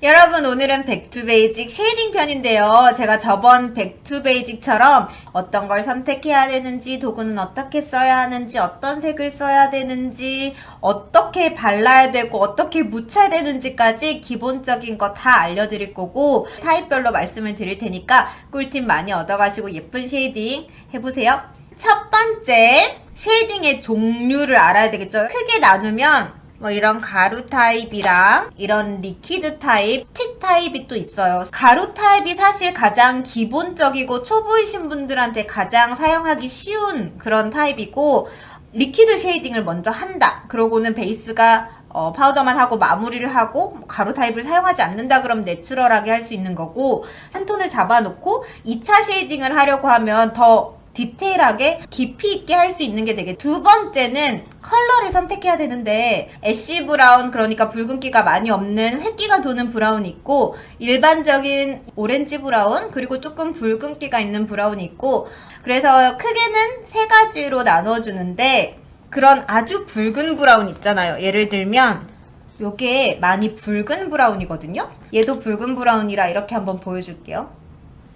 여러분, 오늘은 백투베이직 쉐이딩 편인데요. 제가 저번 백투베이직처럼 어떤 걸 선택해야 되는지, 도구는 어떻게 써야 하는지, 어떤 색을 써야 되는지, 어떻게 발라야 되고 어떻게 묻혀야 되는지까지 기본적인 거 다 알려드릴 거고, 타입별로 말씀을 드릴 테니까 꿀팁 많이 얻어가시고 예쁜 쉐이딩 해보세요. 첫 번째, 쉐이딩의 종류를 알아야 되겠죠. 크게 나누면 뭐 이런 가루 타입이랑 이런 리퀴드 타입, 스틱 타입이 또 있어요. 가루 타입이 사실 가장 기본적이고 초보이신 분들한테 가장 사용하기 쉬운 그런 타입이고, 리퀴드 쉐이딩을 먼저 한다. 그러고는 베이스가 파우더만 하고 마무리를 하고 가루 타입을 사용하지 않는다 그러면 내추럴하게 할 수 있는 거고, 한 톤을 잡아놓고 2차 쉐이딩을 하려고 하면 더 디테일하게 깊이 있게 할 수 있는 게 되게, 두 번째는 컬러를 선택해야 되는데, 애쉬 브라운, 그러니까 붉은기가 많이 없는 획기가 도는 브라운이 있고, 일반적인 오렌지 브라운, 그리고 조금 붉은기가 있는 브라운이 있고, 그래서 크게는 세 가지로 나눠주는데, 그런 아주 붉은 브라운 있잖아요. 예를 들면 요게 많이 붉은 브라운이거든요. 얘도 붉은 브라운이라 이렇게 한번 보여줄게요.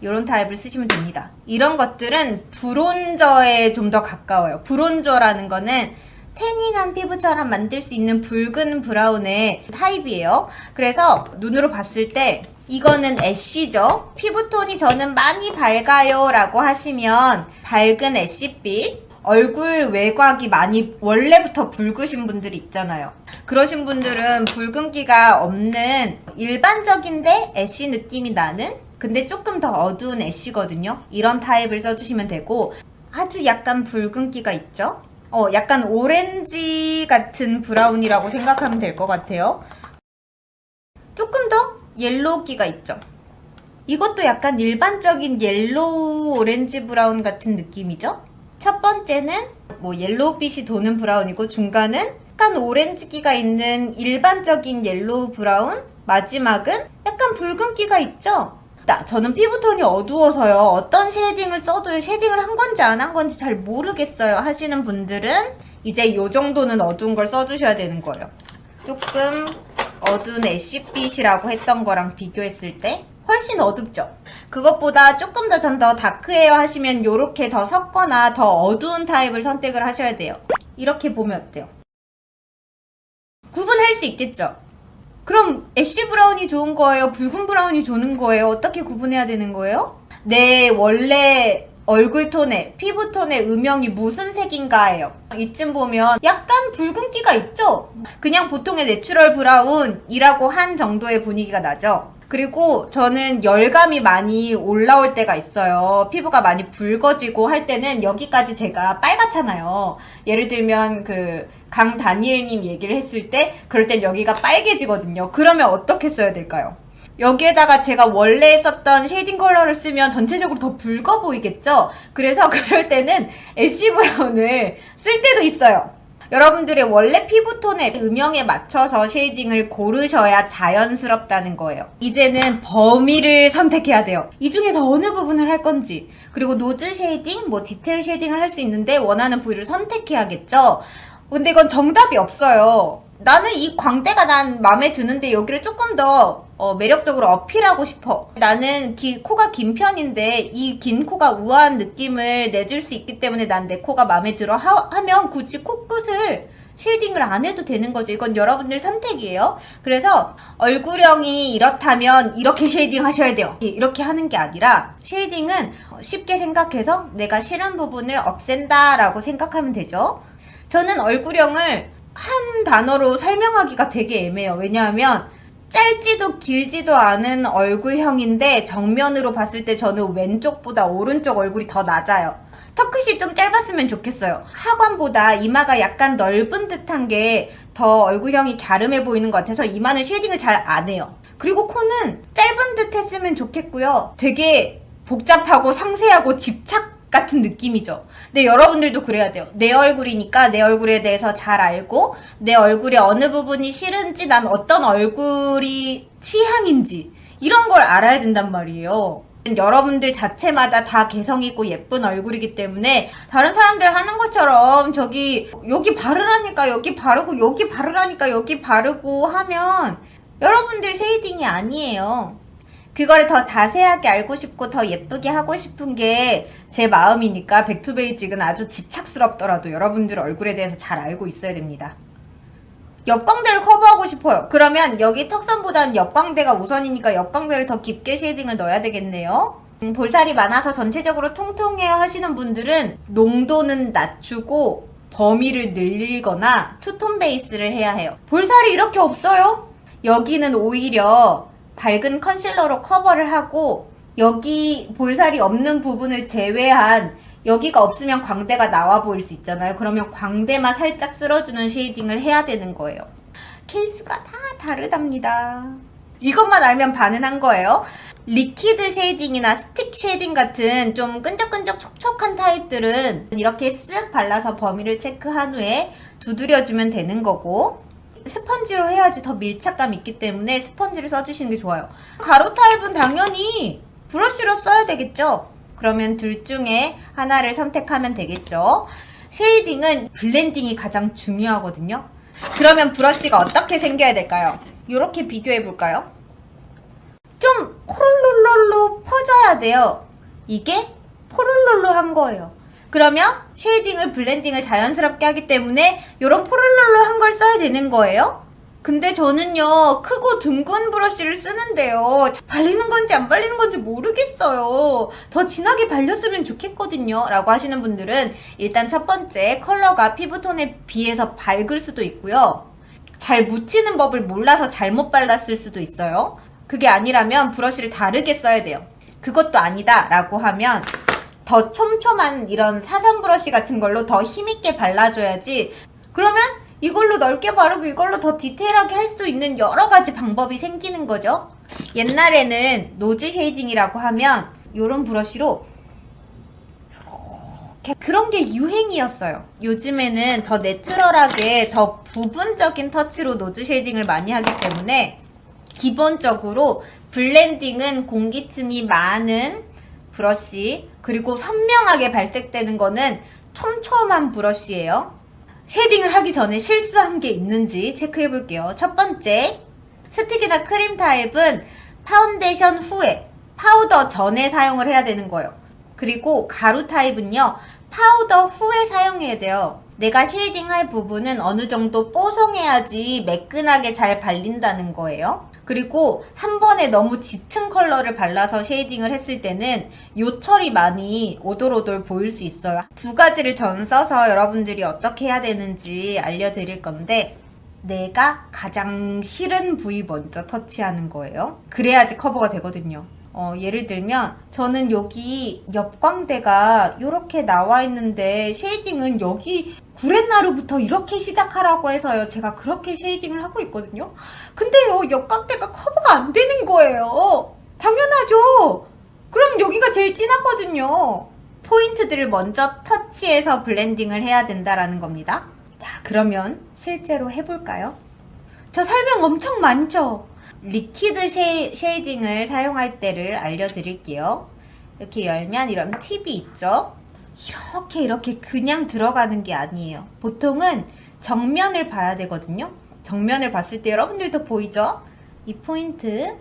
이런 타입을 쓰시면 됩니다. 이런 것들은 브론저에 좀 더 가까워요. 브론저라는 거는 태닝한 피부처럼 만들 수 있는 붉은 브라운의 타입이에요. 그래서 눈으로 봤을 때 이거는 애쉬죠. 피부톤이 저는 많이 밝아요 라고 하시면 밝은 애쉬빛, 얼굴 외곽이 많이 원래부터 붉으신 분들이 있잖아요. 그러신 분들은 붉은기가 없는 일반적인데 애쉬 느낌이 나는, 근데 조금 더 어두운 애쉬거든요. 이런 타입을 써주시면 되고, 아주 약간 붉은기가 있죠? 약간 오렌지 같은 브라운이라고 생각하면 될 것 같아요. 조금 더 옐로우기가 있죠? 이것도 약간 일반적인 옐로우 오렌지 브라운 같은 느낌이죠? 첫 번째는 뭐 옐로우빛이 도는 브라운이고, 중간은 약간 오렌지기가 있는 일반적인 옐로우 브라운, 마지막은 약간 붉은기가 있죠? 저는 피부톤이 어두워서요, 어떤 쉐이딩을 써도 쉐이딩을 한 건지 안 한 건지 잘 모르겠어요 하시는 분들은 이제 요 정도는 어두운 걸 써주셔야 되는 거예요. 조금 어두운 애쉬빛이라고 했던 거랑 비교했을 때 훨씬 어둡죠? 그것보다 조금 더 전 더 다크해요 하시면 요렇게 더 섞거나 더 어두운 타입을 선택을 하셔야 돼요. 이렇게 보면 어때요? 구분할 수 있겠죠? 그럼 애쉬 브라운이 좋은 거예요? 붉은 브라운이 좋은 거예요? 어떻게 구분해야 되는 거예요? 내 원래 얼굴 톤에, 피부 톤의 음영이 무슨 색인가예요. 이쯤 보면 약간 붉은기가 있죠? 그냥 보통의 내추럴 브라운이라고 한 정도의 분위기가 나죠? 그리고 저는 열감이 많이 올라올 때가 있어요. 피부가 많이 붉어지고 할 때는 여기까지 제가 빨갛잖아요. 예를 들면 강다니엘님 얘기를 했을 때 그럴 땐 여기가 빨개지거든요. 그러면 어떻게 써야 될까요? 여기에다가 제가 원래 썼던 쉐이딩 컬러를 쓰면 전체적으로 더 붉어 보이겠죠? 그래서 그럴 때는 애쉬 브라운을 쓸 때도 있어요. 여러분들의 원래 피부톤의 음영에 맞춰서 쉐이딩을 고르셔야 자연스럽다는 거예요. 이제는 범위를 선택해야 돼요. 이 중에서 어느 부분을 할 건지, 그리고 노즈 쉐이딩, 뭐 디테일 쉐이딩을 할 수 있는데 원하는 부위를 선택해야겠죠. 근데 이건 정답이 없어요. 나는 이 광대가 난 마음에 드는데 여기를 조금 더 매력적으로 어필하고 싶어. 나는 코가 긴 편인데 이 긴 코가 우아한 느낌을 내줄 수 있기 때문에 난 내 코가 마음에 들어 하면 굳이 코끝을 쉐이딩을 안 해도 되는 거죠. 이건 여러분들 선택이에요. 그래서 얼굴형이 이렇다면 이렇게 쉐이딩 하셔야 돼요. 이렇게 하는 게 아니라 쉐이딩은 쉽게 생각해서 내가 싫은 부분을 없앤다 라고 생각하면 되죠. 저는 얼굴형을 한 단어로 설명하기가 되게 애매해요. 왜냐하면 짧지도 길지도 않은 얼굴형인데 정면으로 봤을 때 저는 왼쪽보다 오른쪽 얼굴이 더 낮아요. 턱끝이 좀 짧았으면 좋겠어요. 하관보다 이마가 약간 넓은 듯한 게 더 얼굴형이 갸름해 보이는 것 같아서 이마는 쉐이딩을 잘 안 해요. 그리고 코는 짧은 듯 했으면 좋겠고요. 되게 복잡하고 상세하고 집착 같은 느낌이죠. 근데 여러분들도 그래야 돼요. 내 얼굴이니까 내 얼굴에 대해서 잘 알고, 내 얼굴의 어느 부분이 싫은지, 난 어떤 얼굴이 취향인지 이런 걸 알아야 된단 말이에요. 여러분들 자체마다 다 개성있고 예쁜 얼굴이기 때문에 다른 사람들 하는 것처럼 여기 바르라니까 여기 바르고 여기 바르라니까 여기 바르고 하면 여러분들 쉐이딩이 아니에요. 그거를 더 자세하게 알고 싶고 더 예쁘게 하고 싶은 게 제 마음이니까 백투베이직은 아주 집착스럽더라도 여러분들 얼굴에 대해서 잘 알고 있어야 됩니다. 옆광대를 커버하고 싶어요. 그러면 여기 턱선보다는 옆광대가 우선이니까 옆광대를 더 깊게 쉐이딩을 넣어야 되겠네요. 볼살이 많아서 전체적으로 통통해야 하시는 분들은 농도는 낮추고 범위를 늘리거나 투톤 베이스를 해야 해요. 볼살이 이렇게 없어요? 여기는 오히려 밝은 컨실러로 커버를 하고 여기 볼살이 없는 부분을 제외한 여기가 없으면 광대가 나와 보일 수 있잖아요. 그러면 광대만 살짝 쓸어주는 쉐이딩을 해야 되는 거예요. 케이스가 다 다르답니다. 이것만 알면 반은 한 거예요. 리퀴드 쉐이딩이나 스틱 쉐이딩 같은 좀 끈적끈적 촉촉한 타입들은 이렇게 쓱 발라서 범위를 체크한 후에 두드려주면 되는 거고, 스펀지로 해야지 더 밀착감 있기 때문에 스펀지를 써주시는 게 좋아요. 가루 타입은 당연히 브러쉬로 써야 되겠죠. 그러면 둘 중에 하나를 선택하면 되겠죠. 쉐이딩은 블렌딩이 가장 중요하거든요. 그러면 브러쉬가 어떻게 생겨야 될까요? 이렇게 비교해 볼까요? 좀 포롤롤로 퍼져야 돼요. 이게 포롤롤로한 거예요. 그러면 쉐이딩을 블렌딩을 자연스럽게 하기 때문에 이런 포롤롤로한 걸 써야 되는 거예요. 근데 저는요, 크고 둥근 브러쉬를 쓰는데요, 발리는 건지 안 발리는 건지 모르겠어요. 더 진하게 발렸으면 좋겠거든요 라고 하시는 분들은 일단 첫 번째, 컬러가 피부톤에 비해서 밝을 수도 있고요, 잘 묻히는 법을 몰라서 잘못 발랐을 수도 있어요. 그게 아니라면 브러쉬를 다르게 써야 돼요. 그것도 아니다 라고 하면 더 촘촘한 이런 사선 브러쉬 같은 걸로 더 힘있게 발라줘야지. 그러면 이걸로 넓게 바르고 이걸로 더 디테일하게 할 수도 있는 여러 가지 방법이 생기는 거죠. 옛날에는 노즈 쉐이딩이라고 하면 이런 브러쉬로 이렇게 그런 게 유행이었어요. 요즘에는 더 내추럴하게 더 부분적인 터치로 노즈 쉐이딩을 많이 하기 때문에 기본적으로 블렌딩은 공기층이 많은 브러쉬, 그리고 선명하게 발색되는 거는 촘촘한 브러쉬예요. 쉐이딩을 하기 전에 실수한 게 있는지 체크해 볼게요. 첫 번째, 스틱이나 크림 타입은 파운데이션 후에, 파우더 전에 사용을 해야 되는 거예요. 그리고 가루 타입은요, 파우더 후에 사용해야 돼요. 내가 쉐이딩 할 부분은 어느 정도 뽀송해야지 매끈하게 잘 발린다는 거예요. 그리고 한 번에 너무 짙은 컬러를 발라서 쉐이딩을 했을 때는 요철이 많이 오돌오돌 보일 수 있어요. 두 가지를 전 써서 여러분들이 어떻게 해야 되는지 알려드릴 건데, 내가 가장 싫은 부위 먼저 터치하는 거예요. 그래야지 커버가 되거든요. 예를 들면 저는 여기 옆광대가 이렇게 나와 있는데 쉐이딩은 여기 구렛나루부터 이렇게 시작하라고 해서요, 제가 그렇게 쉐이딩을 하고 있거든요. 근데요, 옆광대가 커버가 안 되는 거예요. 당연하죠. 그럼 여기가 제일 진하거든요. 포인트들을 먼저 터치해서 블렌딩을 해야 된다라는 겁니다. 자, 그러면 실제로 해볼까요? 저 설명 엄청 많죠? 리퀴드 쉐이딩을 사용할 때를 알려드릴게요. 이렇게 열면 이런 팁이 있죠? 이렇게 그냥 들어가는 게 아니에요. 보통은 정면을 봐야 되거든요. 정면을 봤을 때 여러분들도 보이죠? 이 포인트,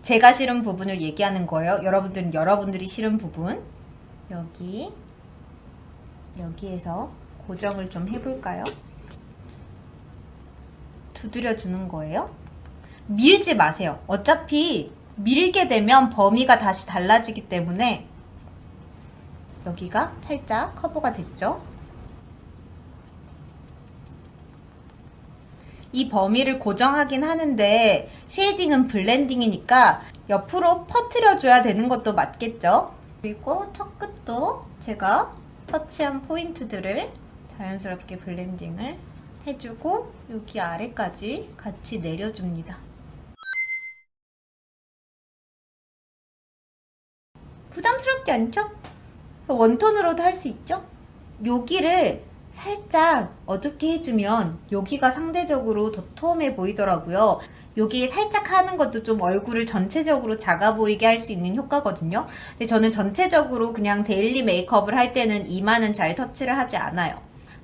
제가 싫은 부분을 얘기하는 거예요. 여러분들은 여러분들이 싫은 부분, 여기에서 고정을 좀 해볼까요? 두드려 주는 거예요. 밀지 마세요. 어차피 밀게 되면 범위가 다시 달라지기 때문에 여기가 살짝 커버가 됐죠. 이 범위를 고정하긴 하는데 쉐이딩은 블렌딩이니까 옆으로 퍼뜨려 줘야 되는 것도 맞겠죠. 그리고 턱 끝도 제가 터치한 포인트들을 자연스럽게 블렌딩을 해주고 여기 아래까지 같이 내려줍니다. 부담스럽지 않죠? 원톤으로도 할 수 있죠? 여기를 살짝 어둡게 해주면 여기가 상대적으로 도톰해 보이더라고요. 여기 살짝 하는 것도 좀 얼굴을 전체적으로 작아 보이게 할 수 있는 효과거든요. 근데 저는 전체적으로 그냥 데일리 메이크업을 할 때는 이마는 잘 터치를 하지 않아요.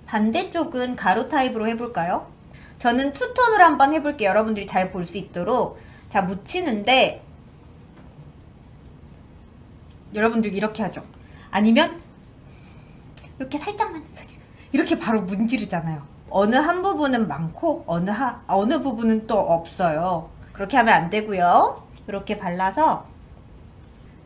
반대쪽은 가루 타입으로 해볼까요? 저는 투톤으로 한번 해볼게요. 여러분들이 잘 볼 수 있도록. 자, 묻히는데 여러분들 이렇게 하죠. 아니면 이렇게 살짝만 이렇게 바로 문지르잖아요. 어느 한 부분은 많고 어느 부분은 또 없어요. 그렇게 하면 안 되고요. 이렇게 발라서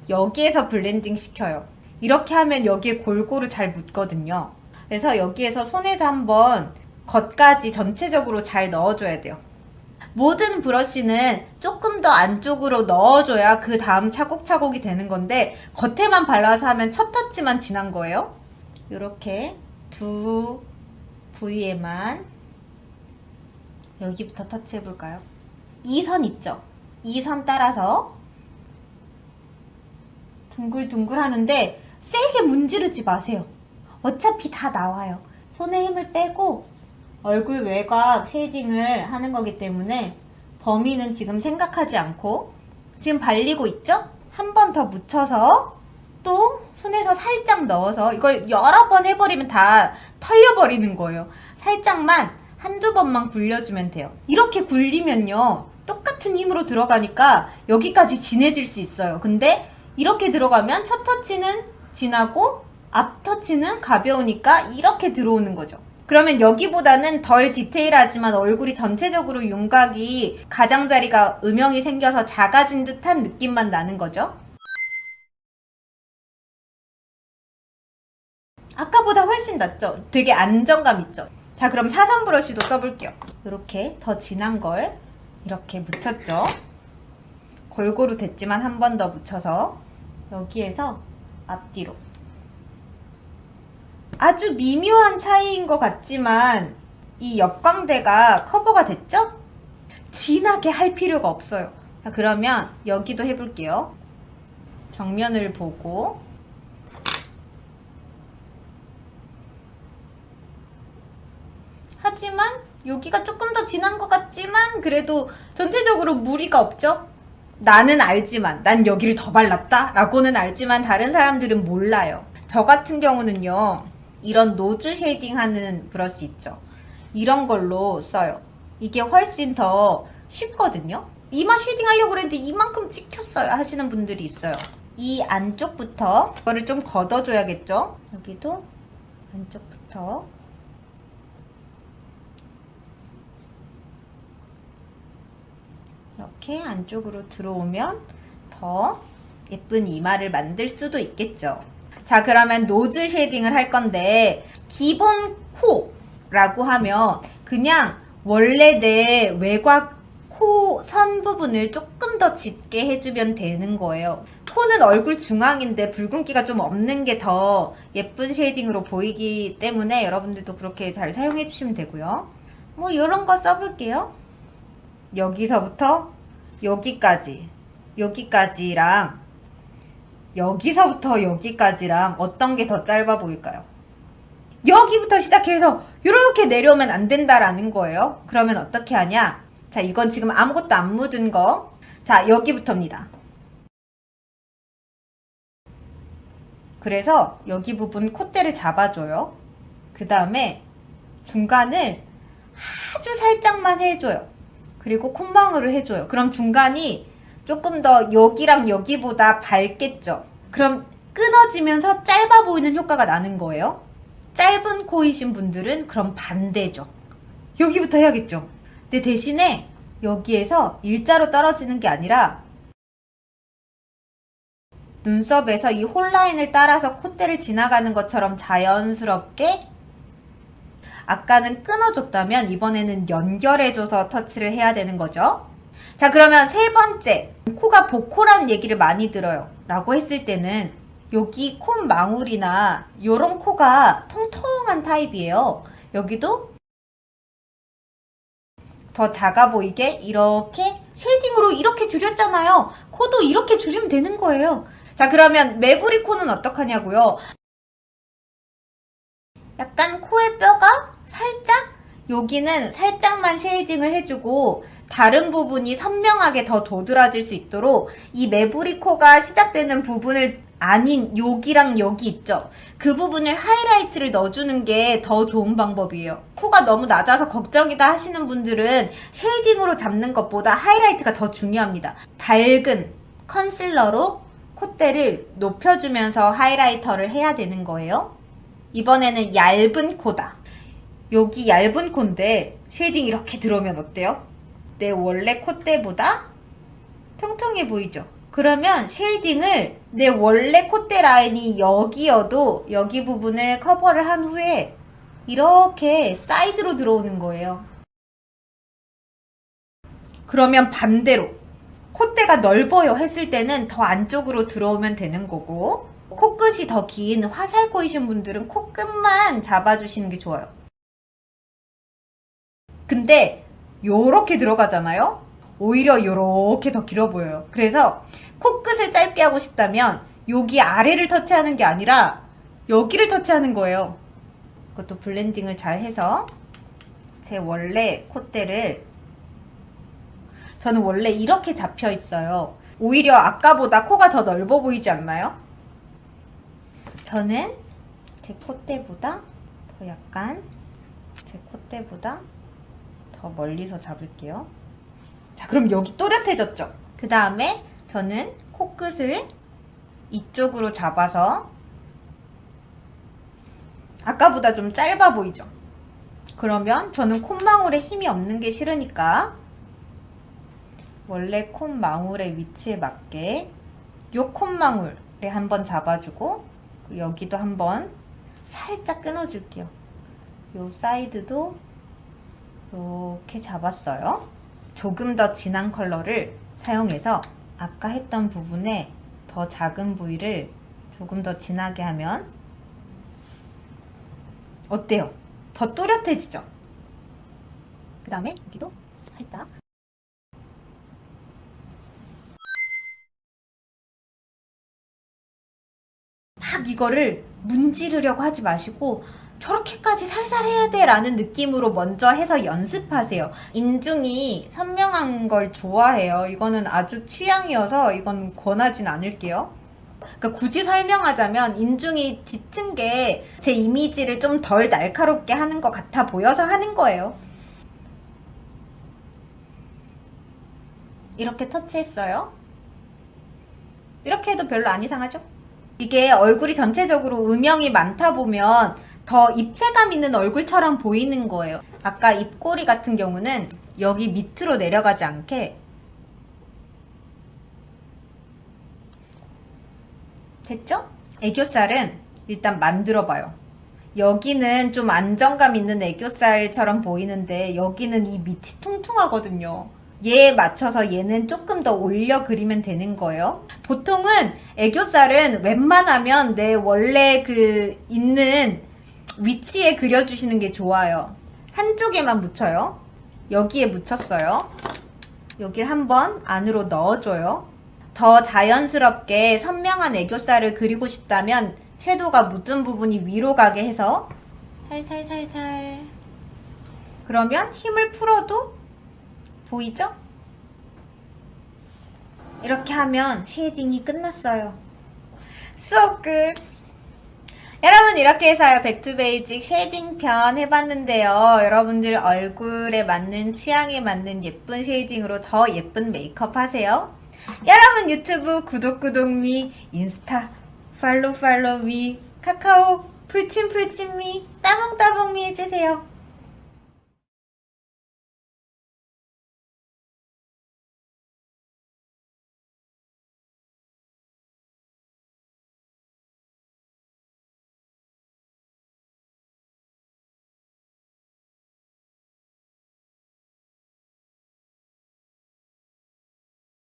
여기에서 블렌딩 시켜요. 이렇게 하면 여기에 골고루 잘 묻거든요. 그래서 여기에서 손에서 한번 겉까지 전체적으로 잘 넣어줘야 돼요. 모든 브러쉬는 조금 더 안쪽으로 넣어줘야 그 다음 차곡차곡이 되는 건데 겉에만 발라서 하면 첫 터치만 진한 거예요. 이렇게 두 부위에만 여기부터 터치해볼까요? 이 선 있죠? 이 선 따라서 둥글둥글 하는데 세게 문지르지 마세요. 어차피 다 나와요. 손에 힘을 빼고 얼굴 외곽 쉐이딩을 하는 거기 때문에 범위는 지금 생각하지 않고 지금 발리고 있죠? 한 번 더 묻혀서 또 손에서 살짝 넣어서 이걸 여러 번 해버리면 다 털려버리는 거예요. 살짝만 한두 번만 굴려주면 돼요. 이렇게 굴리면요 똑같은 힘으로 들어가니까 여기까지 진해질 수 있어요. 근데 이렇게 들어가면 첫 터치는 진하고 앞 터치는 가벼우니까 이렇게 들어오는 거죠. 그러면 여기보다는 덜 디테일하지만 얼굴이 전체적으로 윤곽이 가장자리가 음영이 생겨서 작아진 듯한 느낌만 나는 거죠. 아까보다 훨씬 낫죠? 되게 안정감 있죠? 자, 그럼 사선 브러쉬도 써볼게요. 이렇게 더 진한 걸 이렇게 묻혔죠? 골고루 됐지만 한 번 더 묻혀서 여기에서 앞뒤로 아주 미묘한 차이인 것 같지만 이 옆광대가 커버가 됐죠? 진하게 할 필요가 없어요. 자, 그러면 여기도 해볼게요. 정면을 보고 하지만 여기가 조금 더 진한 것 같지만 그래도 전체적으로 무리가 없죠? 나는 알지만 난 여기를 더 발랐다 라고는 알지만 다른 사람들은 몰라요. 저 같은 경우는요 이런 노즈 쉐이딩 하는 브러쉬 있죠? 이런 걸로 써요. 이게 훨씬 더 쉽거든요? 이마 쉐이딩 하려고 그랬는데 이만큼 찍혔어요 하시는 분들이 있어요. 이 안쪽부터 이거를 좀 걷어줘야겠죠? 여기도 안쪽부터 이렇게 안쪽으로 들어오면 더 예쁜 이마를 만들 수도 있겠죠. 자, 그러면 노즈 쉐이딩을 할 건데 기본 코라고 하면 그냥 원래 내 외곽 코 선 부분을 조금 더 짙게 해주면 되는 거예요. 코는 얼굴 중앙인데 붉은기가 좀 없는 게 더 예쁜 쉐이딩으로 보이기 때문에 여러분들도 그렇게 잘 사용해 주시면 되고요. 뭐 이런 거 써볼게요. 여기서부터 여기까지랑 여기서부터 여기까지랑 어떤 게 더 짧아 보일까요? 여기부터 시작해서 이렇게 내려오면 안 된다라는 거예요. 그러면 어떻게 하냐? 자, 이건 지금 아무것도 안 묻은 거. 자, 여기부터입니다. 그래서 여기 부분 콧대를 잡아줘요. 그 다음에 중간을 아주 살짝만 해줘요. 그리고 콧망울을 해줘요. 그럼 중간이 조금 더 여기랑 여기보다 밝겠죠? 그럼 끊어지면서 짧아 보이는 효과가 나는 거예요. 짧은 코이신 분들은 그럼 반대죠. 여기부터 해야겠죠? 근데 대신에 여기에서 일자로 떨어지는 게 아니라 눈썹에서 이 홀라인을 따라서 콧대를 지나가는 것처럼 자연스럽게 아까는 끊어줬다면 이번에는 연결해줘서 터치를 해야 되는 거죠. 자, 그러면 세 번째, 코가 보코라는 얘기를 많이 들어요 라고 했을 때는 여기 콧망울이나 요런 코가 통통한 타입이에요. 여기도 더 작아 보이게 이렇게 쉐이딩으로 이렇게 줄였잖아요. 코도 이렇게 줄이면 되는 거예요. 자, 그러면 매부리 코는 어떡하냐고요? 약간 코의 뼈가 살짝 여기는 살짝만 쉐이딩을 해주고 다른 부분이 선명하게 더 도드라질 수 있도록 이 매부리 코가 시작되는 부분을 아닌 여기랑 여기 있죠? 그 부분을 하이라이트를 넣어주는 게 더 좋은 방법이에요. 코가 너무 낮아서 걱정이다 하시는 분들은 쉐이딩으로 잡는 것보다 하이라이트가 더 중요합니다. 밝은 컨실러로 콧대를 높여주면서 하이라이터를 해야 되는 거예요. 이번에는 얇은 코다. 여기 얇은 코인데 쉐이딩 이렇게 들어오면 어때요? 내 원래 콧대보다 통통해 보이죠? 그러면 쉐이딩을 내 원래 콧대 라인이 여기여도 여기 부분을 커버를 한 후에 이렇게 사이드로 들어오는 거예요. 그러면 반대로 콧대가 넓어요 했을 때는 더 안쪽으로 들어오면 되는 거고, 코끝이 더 긴 화살코이신 분들은 코끝만 잡아주시는 게 좋아요. 근데 요렇게 들어가잖아요? 오히려 요렇게 더 길어 보여요. 그래서 코끝을 짧게 하고 싶다면 여기 아래를 터치하는 게 아니라 여기를 터치하는 거예요. 그것도 블렌딩을 잘 해서 제 원래 콧대를, 저는 원래 이렇게 잡혀 있어요. 오히려 아까보다 코가 더 넓어 보이지 않나요? 저는 제 콧대보다 더 약간, 제 콧대보다 더 멀리서 잡을게요. 자, 그럼 여기 또렷해졌죠? 그 다음에 저는 코끝을 이쪽으로 잡아서, 아까보다 좀 짧아 보이죠? 그러면 저는 콧망울에 힘이 없는 게 싫으니까 원래 콧망울의 위치에 맞게 요 콧망울에 한번 잡아주고 여기도 한번 살짝 끊어줄게요. 요 사이드도 이렇게 잡았어요. 조금 더 진한 컬러를 사용해서 아까 했던 부분에 더 작은 부위를 조금 더 진하게 하면 어때요? 더 또렷해지죠? 그 다음에 여기도 살짝 막 이거를 문지르려고 하지 마시고 저렇게까지 살살 해야 돼 라는 느낌으로 먼저 해서 연습하세요. 인중이 선명한 걸 좋아해요. 이거는 아주 취향이어서 이건 권하진 않을게요. 그러니까 굳이 설명하자면 인중이 짙은 게 제 이미지를 좀 덜 날카롭게 하는 것 같아 보여서 하는 거예요. 이렇게 터치했어요. 이렇게 해도 별로 안 이상하죠? 이게 얼굴이 전체적으로 음영이 많다 보면 더 입체감 있는 얼굴처럼 보이는 거예요. 아까 입꼬리 같은 경우는 여기 밑으로 내려가지 않게, 됐죠? 애교살은 일단 만들어 봐요. 여기는 좀 안정감 있는 애교살처럼 보이는데 여기는 이 밑이 퉁퉁하거든요. 얘에 맞춰서 얘는 조금 더 올려 그리면 되는 거예요. 보통은 애교살은 웬만하면 내 원래 그 있는 위치에 그려주시는 게 좋아요. 한쪽에만 묻혀요. 여기에 묻혔어요. 여기를 한번 안으로 넣어줘요. 더 자연스럽게 선명한 애교살을 그리고 싶다면 섀도우가 묻은 부분이 위로 가게 해서 살살살살, 그러면 힘을 풀어도 보이죠? 이렇게 하면 쉐이딩이 끝났어요. So good! 여러분, 이렇게 해서요 백투베이직 쉐이딩 편 해봤는데요. 여러분들 얼굴에 맞는, 취향에 맞는 예쁜 쉐이딩으로 더 예쁜 메이크업 하세요. 여러분, 유튜브 구독미, 인스타 팔로우 미, 카카오 풀침미, 따봉미 해주세요.